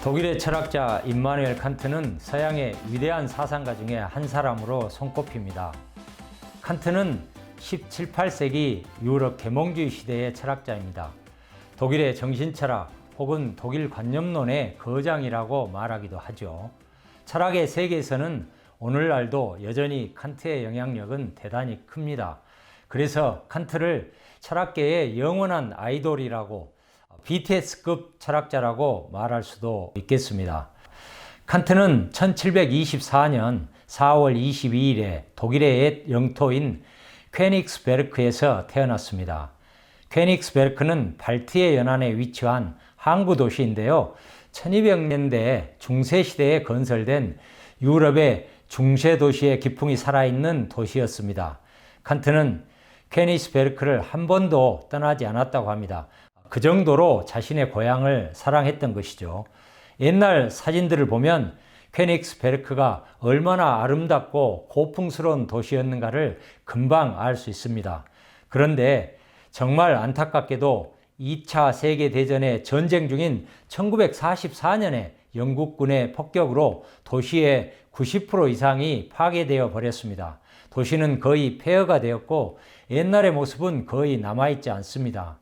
독일의 철학자 임마누엘 칸트는 서양의 위대한 사상가 중에 한 사람으로 손꼽힙니다. 칸트는 17, 18세기 유럽 계몽주의 시대의 철학자입니다. 독일의 정신철학 혹은 독일 관념론의 거장이라고 말하기도 하죠. 철학의 세계에서는 오늘날도 여전히 칸트의 영향력은 대단히 큽니다. 그래서 칸트를 철학계의 영원한 아이돌이라고 BTS급 철학자라고 말할 수도 있겠습니다. 칸트는 1724년 4월 22일에 독일의 옛 영토인 퀘닉스베르크에서 태어났습니다. 퀘닉스베르크는 발트해 연안에 위치한 항구 도시인데요. 1200년대 중세시대에 건설된 유럽의 중세 도시의 기풍이 살아있는 도시였습니다. 칸트는 퀘닉스베르크를 한 번도 떠나지 않았다고 합니다. 그 정도로 자신의 고향을 사랑했던 것이죠. 옛날 사진들을 보면 퀘닉스베르크가 얼마나 아름답고 고풍스러운 도시였는가를 금방 알 수 있습니다. 그런데 정말 안타깝게도 2차 세계대전의 전쟁 중인 1944년에 영국군의 폭격으로 도시의 90% 이상이 파괴되어 버렸습니다. 도시는 거의 폐허가 되었고 옛날의 모습은 거의 남아있지 않습니다.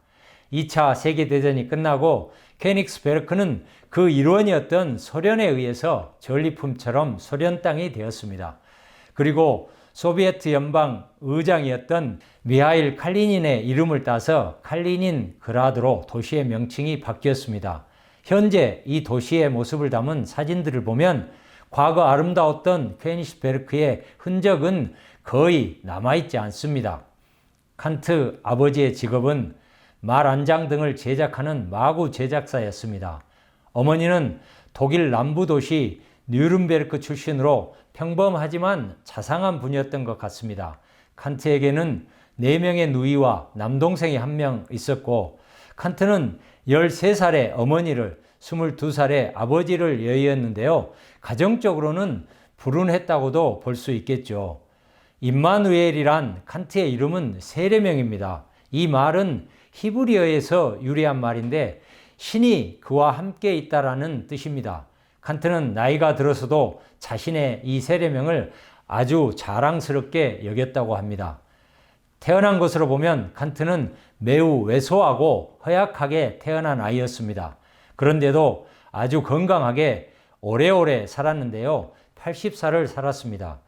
2차 세계대전이 끝나고 퀘닉스베르크는 그 일원이었던 소련에 의해서 전리품처럼 소련 땅이 되었습니다. 그리고 소비에트 연방 의장이었던 미하일 칼리닌의 이름을 따서 칼리닌 그라드로 도시의 명칭이 바뀌었습니다. 현재 이 도시의 모습을 담은 사진들을 보면 과거 아름다웠던 퀘닉스베르크의 흔적은 거의 남아있지 않습니다. 칸트 아버지의 직업은 말안장 등을 제작하는 마구 제작사였습니다. 어머니는 독일 남부 도시 뉘른베르크 출신으로 평범하지만 자상한 분이었던 것 같습니다. 칸트에게는 4명의 누이와 남동생이 1명 있었고 칸트는 13살에 어머니를 22살에 아버지를 여의었는데요. 가정적으로는 불운했다고도 볼 수 있겠죠. 임마누엘이란 칸트의 이름은 세례명입니다. 이 말은 히브리어에서 유래한 말인데 신이 그와 함께 있다라는 뜻입니다. 칸트는 나이가 들어서도 자신의 이 세례명을 아주 자랑스럽게 여겼다고 합니다. 태어난 것으로 보면 칸트는 매우 왜소하고 허약하게 태어난 아이였습니다. 그런데도 아주 건강하게 오래오래 살았는데요. 80살을 살았습니다.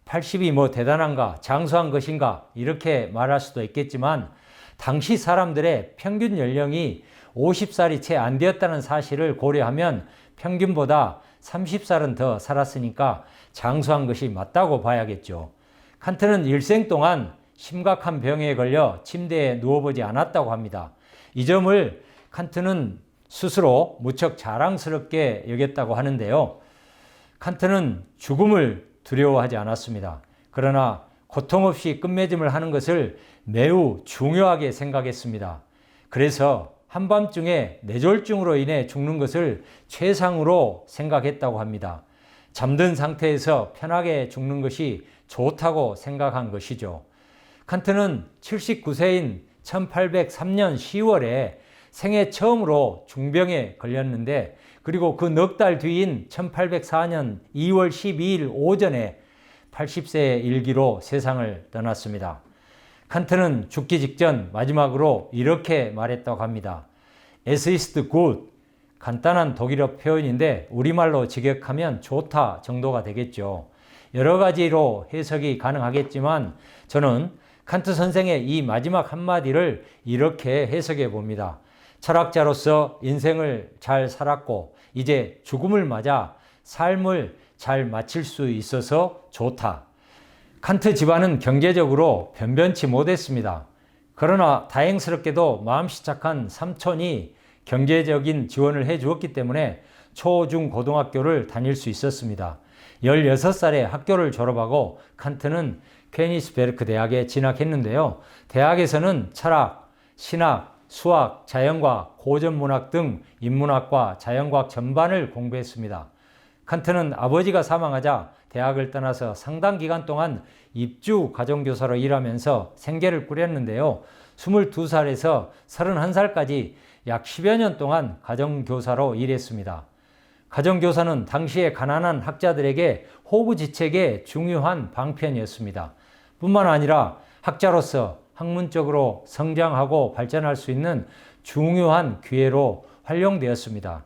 80이 뭐 대단한가, 장수한 것인가 이렇게 말할 수도 있겠지만 당시 사람들의 평균 연령이 50살이 채 안 되었다는 사실을 고려하면 평균보다 30살은 더 살았으니까 장수한 것이 맞다고 봐야겠죠. 칸트는 일생 동안 심각한 병에 걸려 침대에 누워보지 않았다고 합니다. 이 점을 칸트는 스스로 무척 자랑스럽게 여겼다고 하는데요. 칸트는 죽음을 두려워하지 않았습니다. 그러나 고통 없이 끝맺음을 하는 것을 매우 중요하게 생각했습니다. 그래서 한밤중에 뇌졸중으로 인해 죽는 것을 최상으로 생각했다고 합니다. 잠든 상태에서 편하게 죽는 것이 좋다고 생각한 것이죠. 칸트는 79세인 1803년 10월에 생애 처음으로 중병에 걸렸는데 그리고 그 넉 달 뒤인 1804년 2월 12일 오전에 80세의 일기로 세상을 떠났습니다. 칸트는 죽기 직전 마지막으로 이렇게 말했다고 합니다. Es ist gut. 간단한 독일어 표현인데 우리말로 직역하면 좋다 정도가 되겠죠. 여러 가지로 해석이 가능하겠지만 저는 칸트 선생의 이 마지막 한마디를 이렇게 해석해 봅니다. 철학자로서 인생을 잘 살았고 이제 죽음을 맞아 삶을 잘 마칠 수 있어서 좋다. 칸트 집안은 경제적으로 변변치 못했습니다. 그러나 다행스럽게도 마음씨 착한 삼촌이 경제적인 지원을 해 주었기 때문에 초, 중, 고등학교를 다닐 수 있었습니다. 16살에 학교를 졸업하고 칸트는 퀘닉스베르크 대학에 진학했는데요. 대학에서는 철학, 신학, 수학, 자연과학, 고전문학 등 인문학과 자연과학 전반을 공부했습니다. 칸트는 아버지가 사망하자 대학을 떠나서 상당 기간 동안 입주 가정교사로 일하면서 생계를 꾸렸는데요. 22살에서 31살까지 약 10여 년 동안 가정교사로 일했습니다. 가정교사는 당시의 가난한 학자들에게 호구지책의 중요한 방편이었습니다. 뿐만 아니라 학자로서 학문적으로 성장하고 발전할 수 있는 중요한 기회로 활용되었습니다.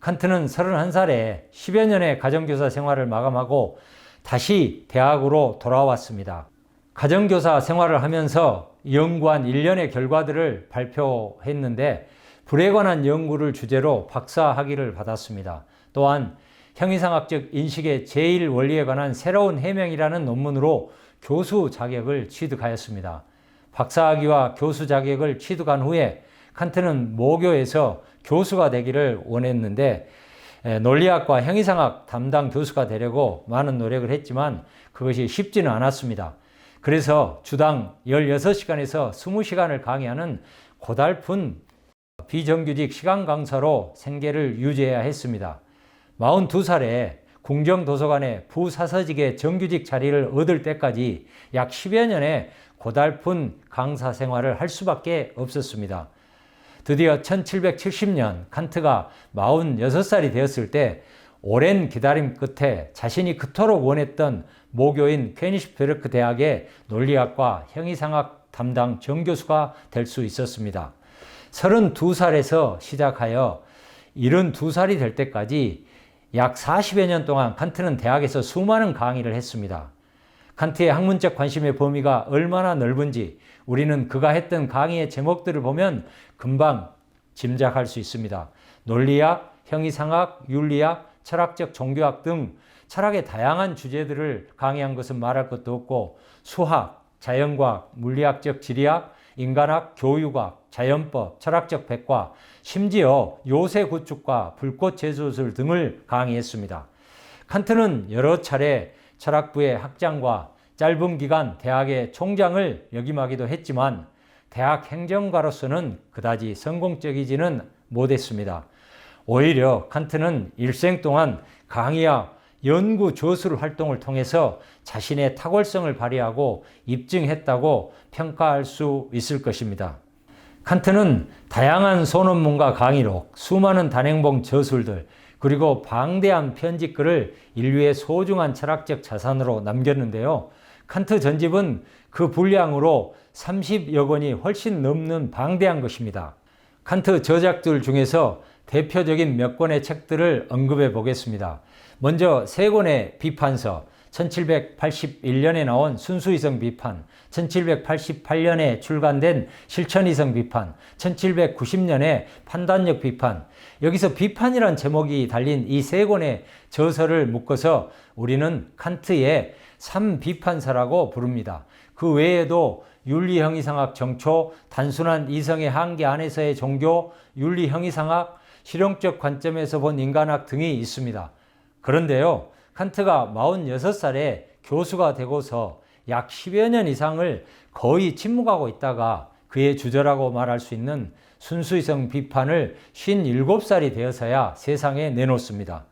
칸트는 31살에 10여 년의 가정교사 생활을 마감하고 다시 대학으로 돌아왔습니다. 가정교사 생활을 하면서 연구한 일련의 결과들을 발표했는데 불에 관한 연구를 주제로 박사 학위를 받았습니다. 또한 형이상학적 인식의 제1원리에 관한 새로운 해명이라는 논문으로 교수 자격을 취득하였습니다. 박사 학위와 교수 자격을 취득한 후에 칸트는 모교에서 교수가 되기를 원했는데 논리학과 형이상학 담당 교수가 되려고 많은 노력을 했지만 그것이 쉽지는 않았습니다. 그래서 주당 16시간에서 20시간을 강의하는 고달픈 비정규직 시간 강사로 생계를 유지해야 했습니다. 42살에 궁정도서관의 부사서직의 정규직 자리를 얻을 때까지 약 10여 년의 고달픈 강사 생활을 할 수밖에 없었습니다. 드디어 1770년 칸트가 46살이 되었을 때 오랜 기다림 끝에 자신이 그토록 원했던 모교인 케니스베르크 대학의 논리학과 형이상학 담당 정교수가 될 수 있었습니다. 32살에서 시작하여 72살이 될 때까지 약 40여 년 동안 칸트는 대학에서 수많은 강의를 했습니다. 칸트의 학문적 관심의 범위가 얼마나 넓은지 우리는 그가 했던 강의의 제목들을 보면 금방 짐작할 수 있습니다. 논리학, 형이상학, 윤리학, 철학적 종교학 등 철학의 다양한 주제들을 강의한 것은 말할 것도 없고 수학, 자연과학, 물리학적 지리학, 인간학, 교육학, 자연법, 철학적 백과, 심지어 요새 구축과 불꽃 제수술 등을 강의했습니다. 칸트는 여러 차례 철학부의 학장과 짧은 기간 대학의 총장을 역임하기도 했지만 대학 행정가로서는 그다지 성공적이지는 못했습니다. 오히려 칸트는 일생 동안 강의와 연구 저술 활동을 통해서 자신의 탁월성을 발휘하고 입증했다고 평가할 수 있을 것입니다. 칸트는 다양한 소논문과 강의록, 수많은 단행본 저술들, 그리고 방대한 편집글을 인류의 소중한 철학적 자산으로 남겼는데요. 칸트 전집은 그 분량으로 30여 권이 훨씬 넘는 방대한 것입니다. 칸트 저작들 중에서 대표적인 몇 권의 책들을 언급해 보겠습니다. 먼저 세 권의 비판서, 1781년에 나온 순수이성 비판, 1788년에 출간된 실천이성 비판, 1790년에 판단력 비판. 여기서 비판이란 제목이 달린 이 세 권의 저서를 묶어서 우리는 칸트의 3비판서라고 부릅니다. 그 외에도 윤리형이상학 정초, 단순한 이성의 한계 안에서의 종교, 윤리형이상학, 실용적 관점에서 본 인간학 등이 있습니다. 그런데요, 칸트가 46살에 교수가 되고서 약 10여 년 이상을 거의 침묵하고 있다가 그의 주저라고 말할 수 있는 순수이성 비판을 57살이 되어서야 세상에 내놓습니다.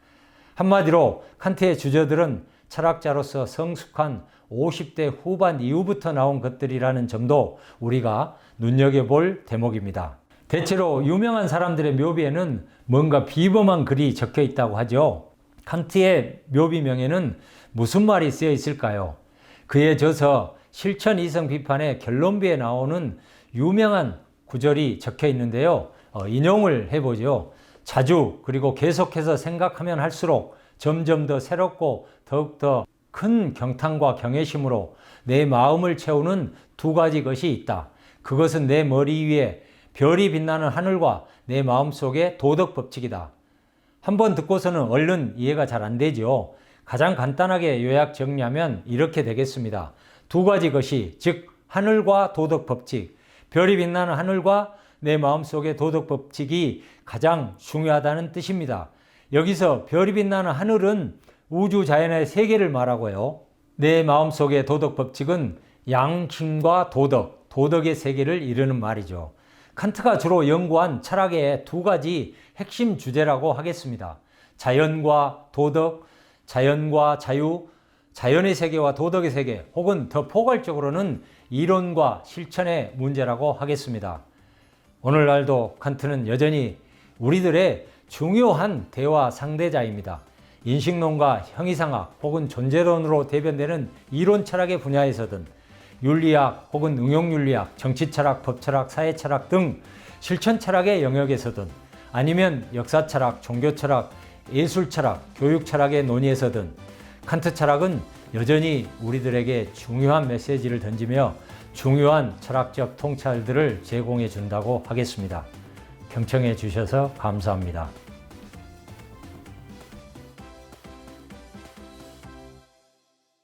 한마디로 칸트의 주저들은 철학자로서 성숙한 50대 후반 이후부터 나온 것들이라는 점도 우리가 눈여겨볼 대목입니다. 대체로 유명한 사람들의 묘비에는 뭔가 비범한 글이 적혀 있다고 하죠. 칸트의 묘비명에는 무슨 말이 쓰여 있을까요? 그의 저서 실천이성 비판의 결론부에 나오는 유명한 구절이 적혀 있는데요. 인용을 해보죠. 자주 그리고 계속해서 생각하면 할수록 점점 더 새롭고 더욱더 큰 경탄과 경외심으로 내 마음을 채우는 두 가지 것이 있다. 그것은 내 머리 위에 별이 빛나는 하늘과 내 마음속의 도덕 법칙이다. 한번 듣고서는 얼른 이해가 잘 안 되죠. 가장 간단하게 요약 정리하면 이렇게 되겠습니다. 두 가지 것이, 즉 하늘과 도덕 법칙, 별이 빛나는 하늘과 내 마음속의 도덕 법칙이 가장 중요하다는 뜻입니다. 여기서 별이 빛나는 하늘은 우주 자연의 세계를 말하고요. 내 마음속의 도덕 법칙은 양심과 도덕, 도덕의 세계를 이루는 말이죠. 칸트가 주로 연구한 철학의 두 가지 핵심 주제라고 하겠습니다. 자연과 도덕, 자연과 자유, 자연의 세계와 도덕의 세계, 혹은 더 포괄적으로는 이론과 실천의 문제라고 하겠습니다. 오늘날도 칸트는 여전히 우리들의 중요한 대화 상대자입니다. 인식론과 형이상학 혹은 존재론으로 대변되는 이론 철학의 분야에서든 윤리학 혹은 응용윤리학, 정치철학, 법철학, 사회철학 등 실천 철학의 영역에서든 아니면 역사철학, 종교철학, 예술철학, 교육철학의 논의에서든 칸트 철학은 여전히 우리들에게 중요한 메시지를 던지며 중요한 철학적 통찰들을 제공해 준다고 하겠습니다. 경청해 주셔서 감사합니다.